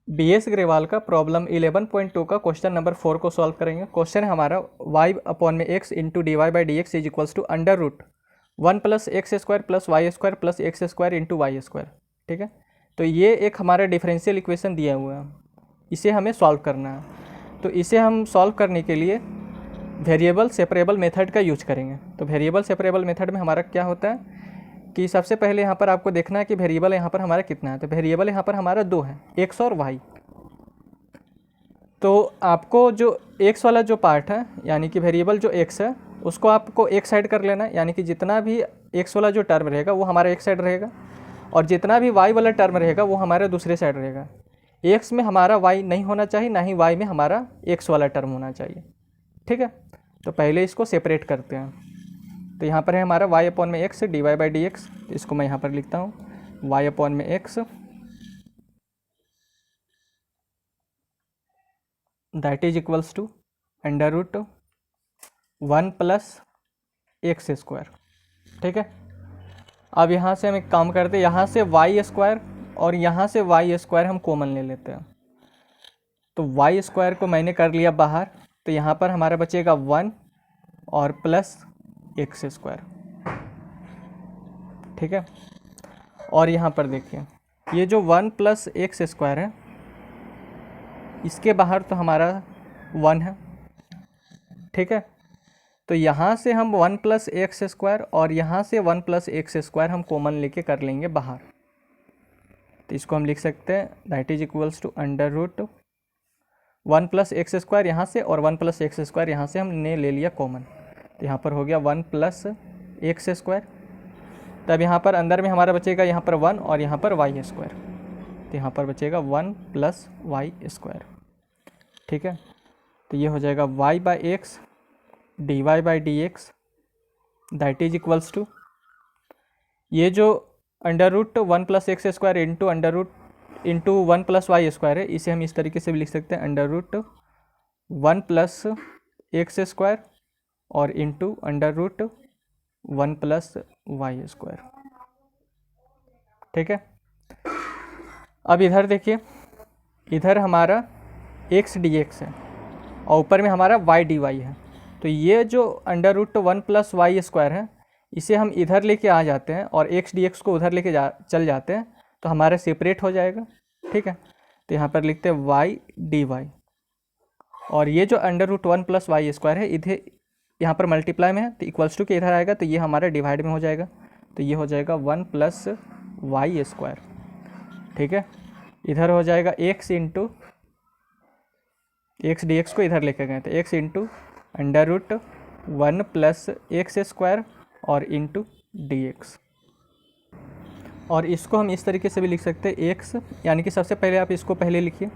BS Grewal का problem 11.2 का question number 4 को सॉल्व करेंगे। क्वेश्चन है हमारा y अपॉन में x into d y by d x is equals to under root 1 plus x square plus y square plus x square into y square. ठीक है, तो ये एक हमारा डिफरेंशियल इक्वेशन दिया हुआ है, इसे हमें सॉल्व करना है। तो इसे हम सॉल्व करने के लिए वेरिएबल सेपरेबल मेथड का यूज करेंगे। तो वेरिएबल सेपरेबल मेथड में हमारा क्या होता है कि सबसे पहले यहाँ पर आपको देखना है कि वेरिएबल यहाँ पर हमारा कितना है। तो वेरिएबल यहाँ पर हमारा 2 है, x और y। तो आपको जो x वाला जो पार्ट है यानी कि वेरिएबल जो x है उसको आपको एक साइड कर लेना है, यानी कि जितना भी x वाला जो टर्म रहेगा वो हमारा एक साइड रहेगा और जितना भी y वाला टर्म रहेगा वो हमारा दूसरे साइड रहेगा। x में हमारा y नहीं होना चाहिए, ना ही y में हमारा x वाला टर्म होना चाहिए। ठीक है, तो पहले इसको सेपरेट करते हैं। तो यहाँ पर है हमारा y अपॉन में x d y by d x, इसको मैं यहाँ पर लिखता हूँ y अपॉन में x that is equals to under root 1 plus x square. ठीक है, अब यहाँ से हम एक काम करते हैं, यहाँ से वाई स्क्वायर और यहाँ से वाई स्क्वायर हम कॉमन ले लेते हैं। तो वाई स्क्वायर को मैंने कर लिया बाहर, तो यहाँ पर हमारा बचेगा 1 और प्लस एक्स स्क्वायर। ठीक है, और यहाँ पर देखिए ये जो 1 प्लस एक्स स्क्वायर है इसके बाहर तो हमारा 1 है। ठीक है, तो यहाँ से हम 1 प्लस एक्स स्क्वायर और यहाँ से 1 प्लस एक्स स्क्वायर हम कॉमन लेके कर लेंगे बाहर। तो इसको हम लिख सकते हैं that is equals to under root 1 plus x square यहाँ से और 1 प्लस एक्स स्क्वायर यहाँ से हमने ले लिया कॉमन। तो यहाँ पर हो गया 1 प्लस एक्स स्क्वायर। तब यहाँ पर अंदर में हमारा बचेगा यहाँ पर 1 और यहाँ पर वाई स्क्वायर। तो यहाँ पर बचेगा 1 प्लस वाई स्क्वायर। ठीक है, तो ये हो जाएगा y by x d y by d x that is equals to ये जो under root 1 plus x square into under root into 1 plus y square है, इसे हम इस तरीके से भी लिख सकते हैं under root 1 plus x square और into under root 1 plus y square. ठीक है, अब इधर देखिए, इधर हमारा एक्स डी एक्स है और ऊपर में हमारा वाई डी वाई है। तो ये जो under root 1 plus y square है इसे हम इधर लेके आ जाते हैं और एक्स डी एक्स को उधर लेके चल जाते हैं, तो हमारा सेपरेट हो जाएगा। ठीक है, तो यहाँ पर लिखते हैं वाई डी वाई और ये जो under root 1 plus y square है इधर यहाँ पर मल्टीप्लाई में है तो इक्वल्स टू के इधर आएगा, तो ये हमारा डिवाइड में हो जाएगा। तो ये हो जाएगा 1 प्लस वाई स्क्वायर। ठीक है, इधर हो जाएगा x into x d x को इधर लेके गए तो x into under root 1 plus x square और इंटू डी एक्स। और इसको हम इस तरीके से भी लिख सकते हैं एक्स, यानी कि सबसे पहले आप इसको पहले लिखिए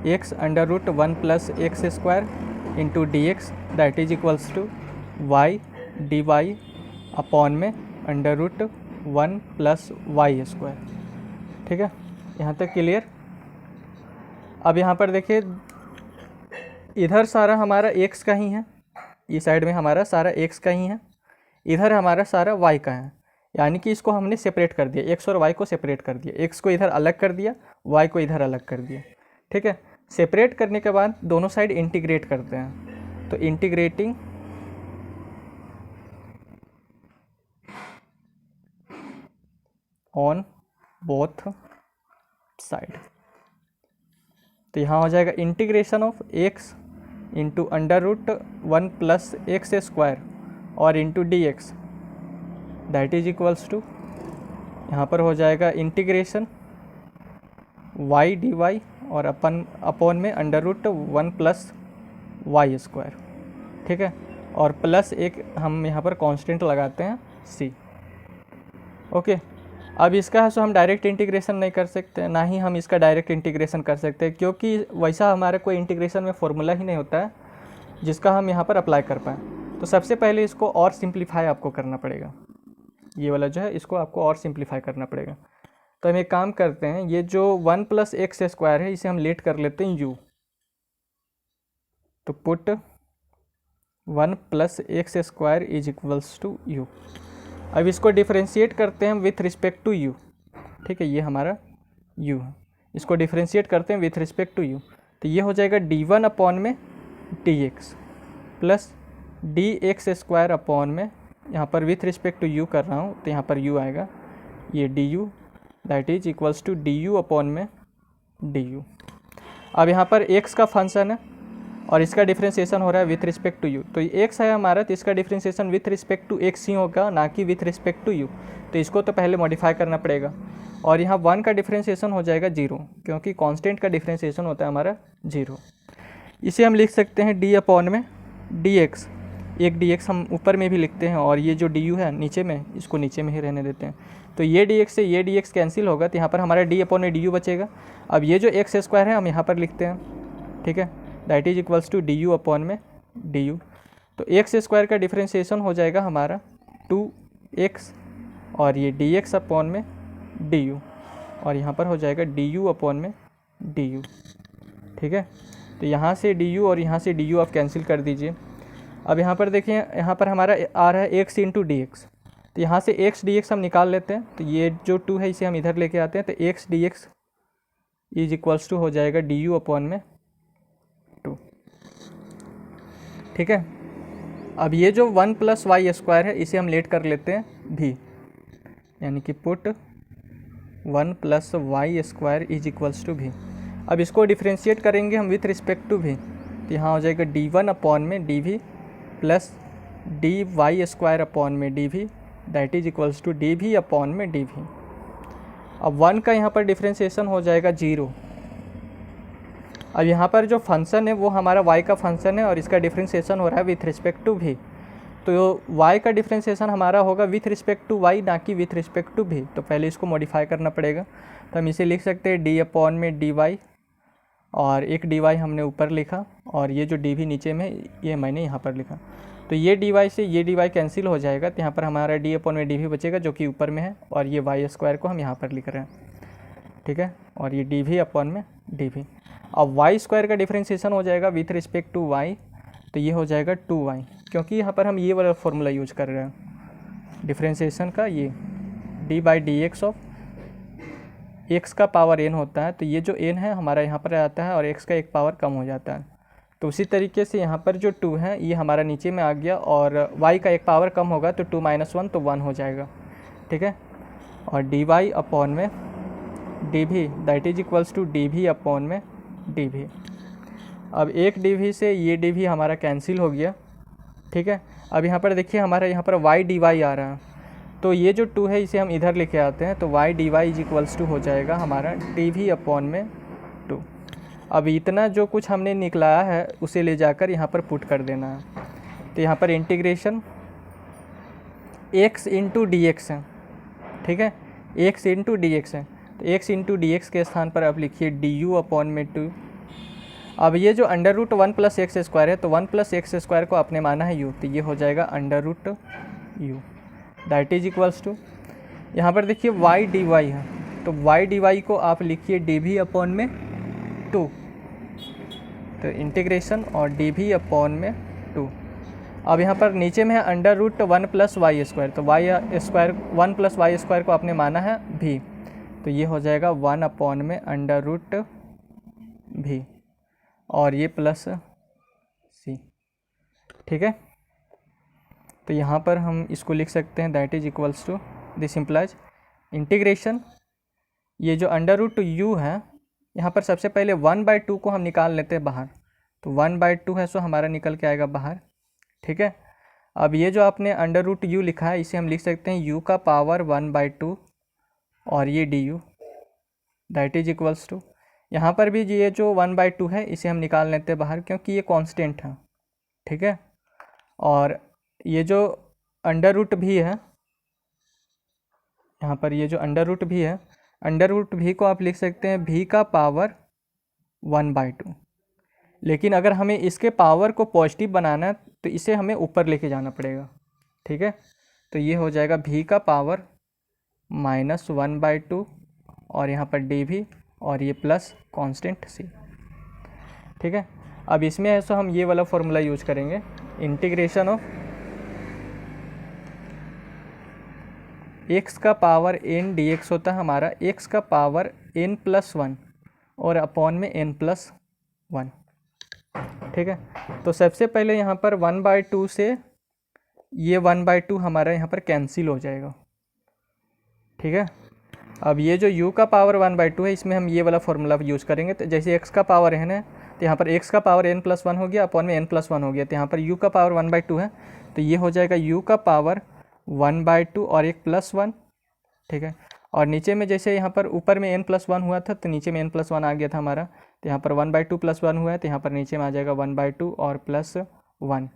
x under root 1 plus x square into d x that is equals to y d y upon में under root 1 plus y square. ठीक है, यहाँ तक क्लियर। अब यहाँ पर देखिए इधर सारा हमारा x का ही है, इस साइड में हमारा सारा x का ही है, इधर हमारा सारा y का है, यानी कि इसको हमने सेपरेट कर दिया, x और y को सेपरेट कर दिया, x को इधर अलग कर दिया, y को इधर अलग कर दिया। ठीक है, सेपरेट करने के बाद दोनों साइड इंटीग्रेट करते हैं। तो इंटीग्रेटिंग ऑन बोथ साइड, तो यहाँ हो जाएगा integration of x into under root 1 plus x square और into d x that is equals to यहाँ पर हो जाएगा इंटीग्रेशन वाई डी वाई और अपॉन में under root 1 plus y square. ठीक है, और प्लस एक हम यहाँ पर कांस्टेंट लगाते हैं c। ओके, अब इसका है सो हम डायरेक्ट इंटीग्रेशन नहीं कर सकते, ना ही हम इसका डायरेक्ट इंटीग्रेशन कर सकते हैं, क्योंकि वैसा हमारा कोई इंटीग्रेशन में फॉर्मूला ही नहीं होता है जिसका हम यहाँ पर अप्लाई कर पाएँ। तो सबसे पहले इसको और सिंप्लीफाई आपको करना पड़ेगा, ये वाला जो है इसको आपको और सिंप्लीफाई करना पड़ेगा। तो हम एक काम करते हैं, ये जो 1 प्लस एक्स स्क्वायर है इसे हम लेट कर लेते हैं u। तो put 1 plus x square is equals to u। अब इसको डिफरेंशिएट करते हैं विथ रिस्पेक्ट टू u। ठीक है, ये हमारा u है, इसको डिफ्रेंशिएट करते हैं विथ रिस्पेक्ट टू यू, तो ये हो जाएगा d1 अपॉन में dx प्लस dx² अपॉन में, यहाँ पर विथ रिस्पेक्ट टू यू कर रहा हूँ तो यहाँ पर u आएगा, ये du that is equals to du upon में du। अब यहाँ पर x का फंक्शन है और इसका डिफ्रेंशिएशन हो रहा है विथ रिस्पेक्ट टू यू, तो x है हमारा, तो इसका differentiation with respect to x ही होगा, ना कि विथ रिस्पेक्ट टू यू, तो इसको तो पहले मॉडिफाई करना पड़ेगा। और यहाँ 1 का डिफ्रेंशिएशन हो जाएगा 0, क्योंकि कांस्टेंट का डिफ्रेंशिएशन होता है हमारा 0। इसे हम लिख सकते हैं d अपॉन में dx, एक dx हम ऊपर में भी लिखते हैं और ये जो du है नीचे में, इसको नीचे में ही रहने देते हैं, तो ये dx से ये dx कैंसिल होगा, तो यहाँ पर हमारा d अपॉन में du बचेगा। अब ये जो x² है हम यहाँ पर लिखते हैं, ठीक है, that is equals to du upon में du। तो x² का डिफ्रेंशिएशन हो जाएगा हमारा 2x और ये dx अपॉन में du, और यहाँ पर हो जाएगा du अपॉन में du, ठीक है। तो यहाँ से du और यहाँ से du आप कैंसिल कर दीजिए। अब यहाँ पर देखिए, यहाँ पर हमारा आ रहा है x इंटू डी एक्स, तो यहाँ से x dx हम निकाल लेते हैं, तो ये जो 2 है इसे हम इधर लेके आते हैं, तो x dx is equals to हो जाएगा du अपॉन में 2, ठीक है। अब ये जो 1 प्लस वाई स्क्वायर है इसे हम लेट कर लेते हैं भी, यानी कि put 1 plus y square is equals to भी। अब इसको डिफ्रेंशिएट करेंगे हम विथ रिस्पेक्ट टू भी, तो यहाँ हो जाएगा d1 अपॉन में dv प्लस dy² अपॉन में dv that is equals to dv upon में dv। अब 1 का यहाँ पर डिफ्रेंशिएशन हो जाएगा 0। अब यहाँ पर जो फंक्शन है वो हमारा y का फंक्शन है और इसका डिफ्रेंशिएशन हो रहा है विथ रिस्पेक्ट टू भी, तो y का डिफ्रेंशिएशन हमारा होगा विथ रिस्पेक्ट टू y, ना कि विथ रिस्पेक्ट टू भी, तो पहले इसको मॉडिफाई करना पड़ेगा। तो हम इसे लिख सकते हैं d अपॉन में dy, और एक dy हमने ऊपर लिखा और ये जो dv नीचे में ये मैंने यहाँ पर लिखा, तो ये dy से ये dy कैंसिल हो जाएगा, तो यहाँ पर हमारा d अपॉन में dv बचेगा जो कि ऊपर में है, और ये y² को हम यहाँ पर लिख रहे हैं, ठीक है, और ये dv अपॉन में dv। अब y² का डिफ्रेंशिएशन हो जाएगा विथ रिस्पेक्ट टू y, तो ये हो जाएगा 2y, क्योंकि यहाँ पर हम ये वाला फॉर्मूला यूज कर रहे हैं डिफ्रेंशिएशन का, ये d by d x of x का पावर n होता है, तो ये जो n है हमारा यहाँ पर आता है और x का एक पावर कम हो जाता है। तो उसी तरीके से यहाँ पर जो 2 है ये हमारा नीचे में आ गया, और y का एक पावर कम होगा तो 2 - 1 तो 1 हो जाएगा, ठीक है। और dy अपॉन में dv that is equals to dv upon में dv। अब एक dv से ये dv हमारा कैंसिल हो गया, ठीक है। अब यहाँ पर देखिए हमारा यहाँ पर y dy आ रहा है, तो ये जो 2 है इसे हम इधर लेके आते हैं, तो y dy is equals to हो जाएगा हमारा dv अपॉन में 2। अब इतना जो कुछ हमने निकलाया है उसे ले जाकर यहाँ पर पुट कर देना है, तो यहाँ पर integration x into d x है, ठीक है, x इंटू डी एक्स है, तो x इंटू डी एक्स के स्थान पर आप लिखिए du अपॉन में 2। अब ये जो √1 प्लस x² है, तो 1 प्लस x² को आपने माना है u, तो ये हो जाएगा √u that is equals to, यहाँ पर देखिए y dy है, तो y dy को आप लिखिए dv अपॉन में 2, तो इंटीग्रेशन और dv अपॉन में 2। अब यहाँ पर नीचे में है √1 प्लस y², तो y² 1 प्लस y² को आपने माना है v, तो ये हो जाएगा 1 अपॉन में √v और ये प्लस c, ठीक है। तो यहाँ पर हम इसको लिख सकते हैं that is equals to, this implies integration, ये जो √u है यहाँ पर सबसे पहले 1/2 को हम निकाल लेते हैं बाहर, तो 1/2 है सो हमारा निकल के आएगा बाहर, ठीक है। अब ये जो आपने √u लिखा है इसे हम लिख सकते हैं u का पावर 1/2 और ये du that is equals to, यहाँ पर भी ये जो 1/2 है इसे हम निकाल लेते हैं बाहर क्योंकि ये कांस्टेंट है, ठीक है। और ये जो √v है, यहाँ पर ये जो √v है, √v को आप लिख सकते हैं v का पावर 1/2, लेकिन अगर हमें इसके पावर को पॉजिटिव बनाना है तो इसे हमें ऊपर लेके जाना पड़ेगा, ठीक है। तो ये हो जाएगा v का पावर -1/2 और यहाँ पर dv और ये प्लस कांस्टेंट c, ठीक है। अब इसमें है सो हम ये वाला फॉर्मूला यूज करेंगे, इंटीग्रेशन ऑफ x का पावर n dx होता है हमारा x का पावर n + 1 और अपॉन में n+1। ठीक है, तो सबसे पहले यहाँ पर 1/2 से ये 1/2 हमारा यहाँ पर कैंसिल हो जाएगा। ठीक है, अब ये जो u का पावर 1/2 है, इसमें हम ये वाला फॉर्मूला यूज़ करेंगे। तो जैसे x का पावर है ना, तो यहाँ पर x का पावर n+1 हो गया, अपॉन में n+1 हो गया। तो यहाँ पर u का पावर 1/2 है, तो ये हो जाएगा u का पावर 1/2 और एक +1। ठीक है, और नीचे में जैसे यहाँ पर ऊपर में n+1 हुआ था, तो नीचे में n+1 आ गया था हमारा। तो यहाँ पर 1/2 + 1 हुआ है, तो यहाँ पर नीचे में आ जाएगा 1/2 और +1,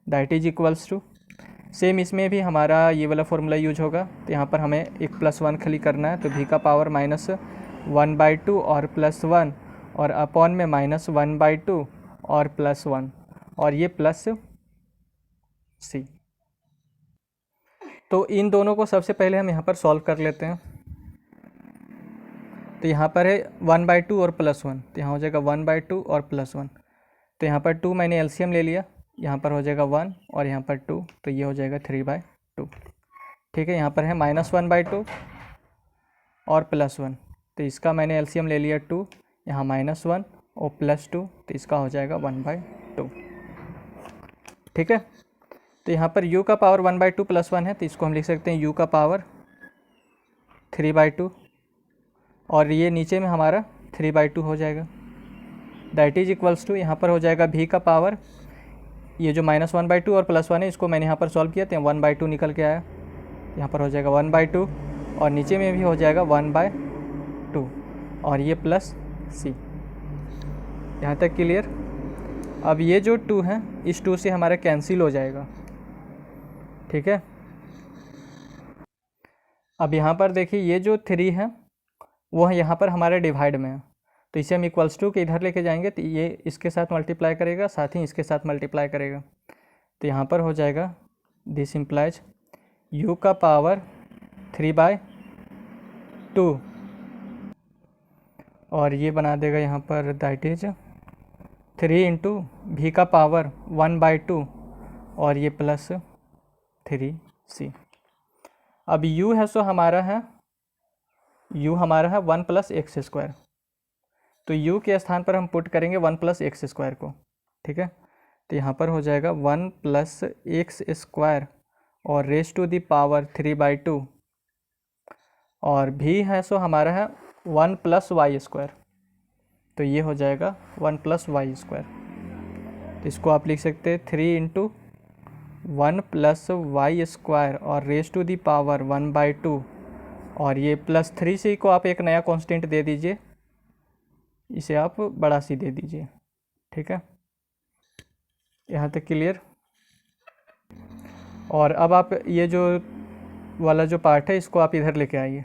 that is equals to. Same इसमें भी हमारा ये वाला फॉर्मूला यूज होगा। तो यहाँ पर हमें एक +1 खाली करना है, तो v का पावर -1/2 और +1 और अपॉन में -1/2 और +1 और ये प्लस c। तो इन दोनों को सबसे पहले हम यहाँ पर सॉल्व कर लेते हैं। तो यहाँ पर है 1/2 और +1, तो यहाँ हो जाएगा 1/2 और +1। तो यहाँ पर 2 मैंने एलसीएम ले लिया, यहाँ पर हो जाएगा 1 और यहाँ पर 2, तो ये हो जाएगा 3/2। ठीक है, यहाँ पर है -1/2 और +1, तो इसका मैंने एलसीएम ले लिया 2, यहाँ -1 और +2, तो इसका हो जाएगा 1/2। ठीक है, तो यहाँ पर u का पावर 1/2 + 1 है, तो इसको हम लिख सकते हैं u का पावर 3/2 और ये नीचे में हमारा 3/2 हो जाएगा, दैट इज इक्वल्स टू। यहाँ पर हो जाएगा v का पावर, ये जो -1/2 और +1 है, इसको मैंने यहाँ पर सॉल्व किया, तो 1/2 निकल के आया। यहाँ पर हो जाएगा 1/2 और नीचे में भी हो जाएगा 1/2 और ये +c। यहाँ तक क्लियर। अब ये जो 2 है, इस 2 से हमारा कैंसिल हो जाएगा। ठीक है, अब यहाँ पर देखिए ये जो 3 है वो यहाँ पर हमारे डिवाइड में है, तो इसे हम इक्वल्स टू के इधर लेके जाएंगे, तो ये इसके साथ मल्टीप्लाई करेगा, साथ ही इसके साथ मल्टीप्लाई करेगा। तो यहाँ पर हो जाएगा दिस इम्प्लाइज u का पावर 3/2 और ये बना देगा यहाँ पर दैट इज 3 इंटू v का पावर 1/2 और ये +3c। अब u है सो हमारा है, u हमारा है 1 + x², तो u के स्थान पर हम पुट करेंगे 1 + x² को। ठीक है, तो यहाँ पर हो जाएगा 1 + x² और रेज़ टू दी पावर 3/2 और v है सो हमारा है 1 + y², तो ये हो जाएगा 1 + y²। तो इसको आप लिख सकते हैं 3 इंटू 1 + y² और रेज़ टू दी पावर 1/2 और ये +3c को आप एक नया कांस्टेंट दे दीजिए, इसे आप बड़ा सी दे दीजिए। ठीक है, यहाँ तक क्लियर। और अब आप ये जो वाला जो पार्ट है इसको आप इधर लेके आइए,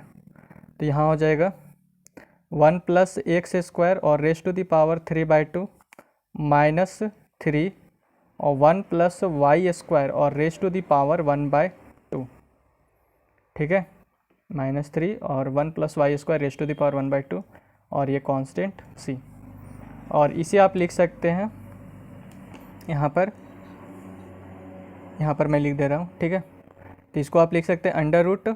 तो यहाँ हो जाएगा 1 + x² और रेज़ टू दी पावर 3/2 -3 और 1 + y² और रेज़ टू दी पावर 1/2। ठीक है, -3 और 1 + y² raise to the power 1/2 और ये कांस्टेंट c। और इसे आप लिख सकते हैं यहाँ पर मैं लिख दे रहा हूँ। ठीक है, तो इसको आप लिख सकते हैं अंडर रूट,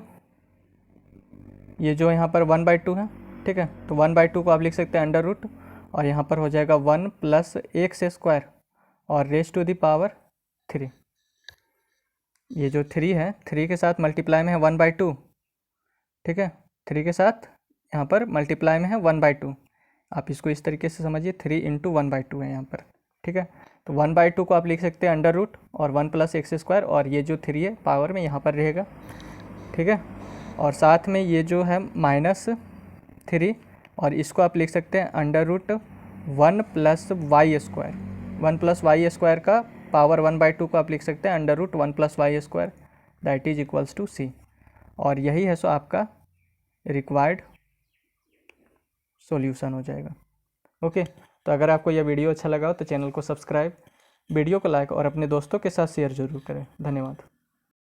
ये जो यहाँ पर 1/2 है। ठीक है, तो 1/2 को आप लिख सकते हैं अंडर रूट और यहाँ पर हो जाएगा 1 + x² और रेज़ टू दी पावर 3। ये जो 3 है, 3 के साथ मल्टीप्लाई में है 1/2। ठीक है, 3 के साथ यहाँ पर मल्टीप्लाई में है 1/2। आप इसको इस तरीके से समझिए, 3 इंटू 1/2 है यहाँ पर। ठीक है, तो 1/2 को आप लिख सकते हैं अंडर रूट और 1 + x² और ये जो 3 है पावर में यहाँ पर रहेगा। ठीक है, और साथ में ये जो है -3 और इसको आप लिख सकते हैं अंडर रूट 1 + y²। 1 + y² का पावर 1/2 को आप लिख सकते हैं under root 1 + y², that is equals to c। और यही है सो आपका रिक्वायर्ड सॉल्यूशन हो जाएगा। ओके, तो अगर आपको यह वीडियो अच्छा लगा हो तो चैनल को सब्सक्राइब, वीडियो को लाइक और अपने दोस्तों के साथ शेयर जरूर करें। धन्यवाद।